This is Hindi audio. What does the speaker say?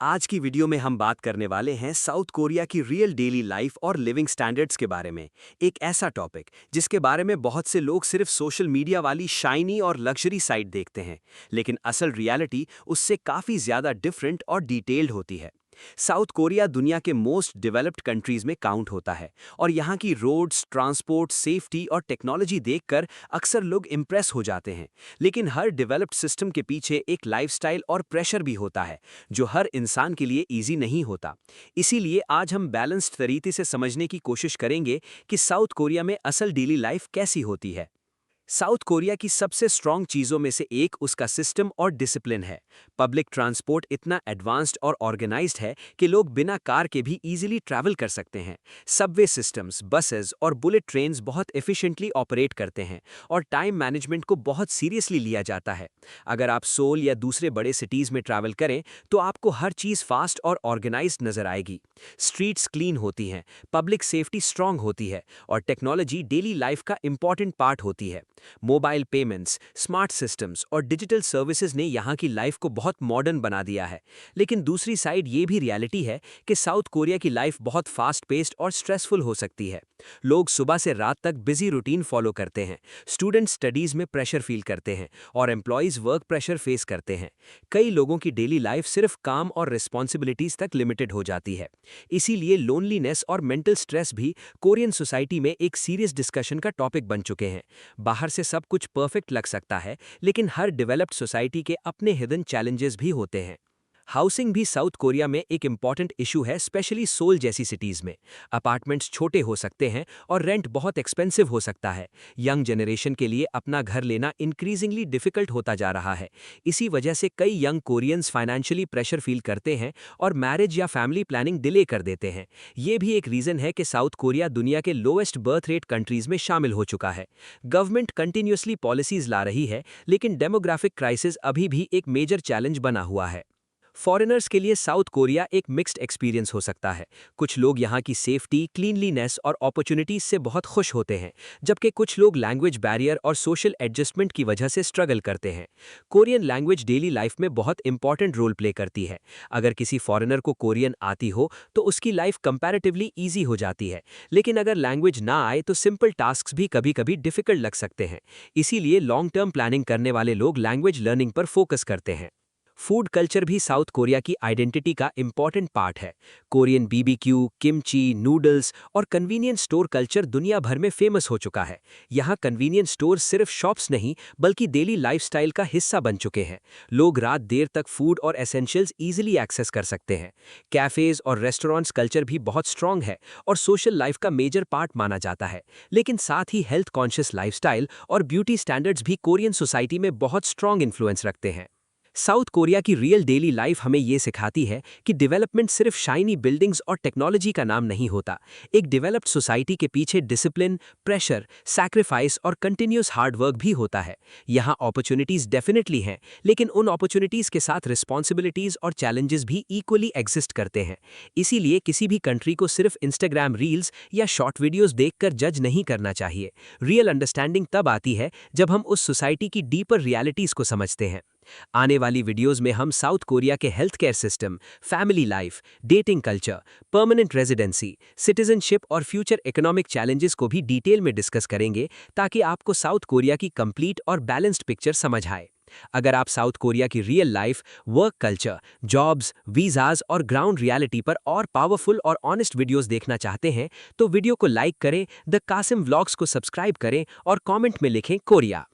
आज की वीडियो में हम बात करने वाले हैं साउथ कोरिया की रियल डेली लाइफ और लिविंग स्टैंडर्ड्स के बारे में। एक ऐसा टॉपिक जिसके बारे में बहुत से लोग सिर्फ सोशल मीडिया वाली शाइनी और लग्जरी साइड देखते हैं, लेकिन असल रियलिटी उससे काफ़ी ज़्यादा डिफरेंट और डिटेल्ड होती है। साउथ कोरिया दुनिया के मोस्ट डेवलप्ड कंट्रीज में काउंट होता है और यहाँ की रोड्स, ट्रांसपोर्ट, सेफ्टी और टेक्नोलॉजी देखकर अक्सर लोग इम्प्रेस हो जाते हैं। लेकिन हर डेवलप्ड सिस्टम के पीछे एक लाइफस्टाइल और प्रेशर भी होता है जो हर इंसान के लिए ईजी नहीं होता। इसीलिए आज हम बैलेंस्ड तरीके से समझने की कोशिश करेंगे कि साउथ कोरिया में असल डेली लाइफ कैसी होती है। साउथ कोरिया की सबसे स्ट्रॉन्ग चीज़ों में से एक उसका सिस्टम और डिसिप्लिन है। पब्लिक ट्रांसपोर्ट इतना एडवांस्ड और ऑर्गेनाइज्ड है कि लोग बिना कार के भी इजीली ट्रैवल कर सकते हैं। सबवे सिस्टम्स, बसेस और बुलेट ट्रेन्स बहुत एफिशिएंटली ऑपरेट करते हैं और टाइम मैनेजमेंट को बहुत सीरियसली लिया जाता है। अगर आप सोल या दूसरे बड़े सिटीज़ में ट्रैवल करें तो आपको हर चीज़ फास्ट और ऑर्गेनाइज्ड नजर आएगी। स्ट्रीट्स क्लीन होती हैं, पब्लिक सेफ्टी स्ट्रांग होती है और टेक्नोलॉजी डेली लाइफ का इंपॉर्टेंट पार्ट होती है। मोबाइल पेमेंट्स, स्मार्ट सिस्टम्स और डिजिटल सर्विसेज ने यहाँ की लाइफ को बहुत मॉडर्न बना दिया है। लेकिन दूसरी साइड ये भी रियलिटी है कि साउथ कोरिया की लाइफ बहुत फास्ट पेस्ड और स्ट्रेसफुल हो सकती है। लोग सुबह से रात तक बिजी रूटीन फॉलो करते हैं, स्टूडेंट्स स्टडीज में प्रेशर फील करते हैं और एम्प्लॉयज वर्क प्रेशर फेस करते हैं। कई लोगों की डेली लाइफ सिर्फ काम और रिस्पॉन्सिबिलिटीज तक लिमिटेड हो जाती है। इसीलिए लोनलीनेस और मेंटल स्ट्रेस भी कोरियन सोसाइटी में एक सीरियस डिस्कशन का टॉपिक बन चुके हैं। बाहर से सब कुछ परफेक्ट लग सकता है, लेकिन हर डेवलप्ड सोसाइटी के अपने हिडन चैलेंजेस भी होते हैं। हाउसिंग भी साउथ कोरिया में एक इम्पॉर्टेंट इशू है, स्पेशली सोल जैसी सिटीज़ में। अपार्टमेंट्स छोटे हो सकते हैं और रेंट बहुत एक्सपेंसिव हो सकता है। यंग जनरेशन के लिए अपना घर लेना इंक्रीजिंगली डिफिकल्ट होता जा रहा है। इसी वजह से कई young Koreans financially pressure feel करते हैं और मैरिज या फैमिली प्लानिंग डिले कर देते हैं। ये भी एक रीज़न है कि साउथ कोरिया दुनिया के लोएस्ट बर्थ रेट कंट्रीज़ में शामिल हो चुका है। गवर्नमेंट कंटिन्यूसली पॉलिसीज़ ला रही है, लेकिन डेमोग्राफिक क्राइसिस अभी भी एक मेजर चैलेंज बना हुआ है। फॉरेनर्स के लिए साउथ कोरिया एक मिक्स्ड एक्सपीरियंस हो सकता है। कुछ लोग यहाँ की सेफ्टी, क्लीनलीनेस और अपॉर्चुनिटीज से बहुत खुश होते हैं, जबकि कुछ लोग लैंग्वेज बैरियर और सोशल एडजस्टमेंट की वजह से स्ट्रगल करते हैं। कोरियन लैंग्वेज डेली लाइफ में बहुत इंपॉर्टेंट रोल प्ले करती है। अगर किसी फॉरेनर को कोरियन आती हो तो उसकी लाइफ कंपैरेटिवली ईजी हो जाती है, लेकिन अगर लैंग्वेज ना आए तो सिंपल टास्क भी कभी कभी डिफिकल्ट लग सकते हैं। इसीलिए लॉन्ग टर्म प्लानिंग करने वाले लोग लैंग्वेज लर्निंग पर फोकस करते हैं। फूड कल्चर भी साउथ कोरिया की आइडेंटिटी का इंपॉर्टेंट पार्ट है। कोरियन बीबीक्यू, किमची, नूडल्स और कन्वीनियंस स्टोर कल्चर दुनिया भर में फेमस हो चुका है। यहाँ कन्वीनियंस स्टोर सिर्फ शॉप्स नहीं बल्कि डेली लाइफस्टाइल का हिस्सा बन चुके हैं। लोग रात देर तक फूड और एसेंशियल्स इजीली एक्सेस कर सकते हैं। कैफेज और रेस्टोरेंट्स कल्चर भी बहुत स्ट्रांग है और सोशल लाइफ का मेजर पार्ट माना जाता है। लेकिन साथ ही हेल्थ कॉन्शियस लाइफस्टाइल और ब्यूटी स्टैंडर्ड्स भी कोरियन सोसाइटी में बहुत स्ट्रांग इन्फ्लुएंस रखते हैं। साउथ कोरिया की रियल डेली लाइफ हमें ये सिखाती है कि डेवलपमेंट सिर्फ शाइनी बिल्डिंग्स और टेक्नोलॉजी का नाम नहीं होता। एक डेवलप्ड सोसाइटी के पीछे डिसिप्लिन, प्रेशर, सैक्रिफाइस और कंटिन्यूस हार्ड वर्क भी होता है। यहाँ अपॉर्चुनिटीज डेफिनेटली हैं, लेकिन उन अपॉर्चुनिटीज के साथ रिस्पॉन्सिबिलिटीज और चैलेंजेस भी इक्वली एग्जिस्ट करते हैं। इसीलिए किसी भी कंट्री को सिर्फ इंस्टाग्राम रील्स या शॉर्ट वीडियोस देखकर जज नहीं करना चाहिए। रियल अंडरस्टैंडिंग तब आती है जब हम उस सोसाइटी की डीपर रियलिटीज को समझते हैं। आने वाली वीडियोस में हम साउथ कोरिया के health care system, family life, dating culture, permanent residency, citizenship और फ्यूचर इकोनॉमिक चैलेंजेस को भी डिटेल में डिस्कस करेंगे, ताकि आपको साउथ कोरिया की कंप्लीट और बैलेंस्ड पिक्चर समझ आए। अगर आप साउथ कोरिया की real life, work culture, jobs, visas और ग्राउंड रियलिटी पर और पावरफुल और ऑनेस्ट वीडियोस देखना चाहते हैं तो वीडियो को लाइक करें, द कासिम व्लॉग्स को सब्सक्राइब करें और कमेंट में लिखें कोरिया।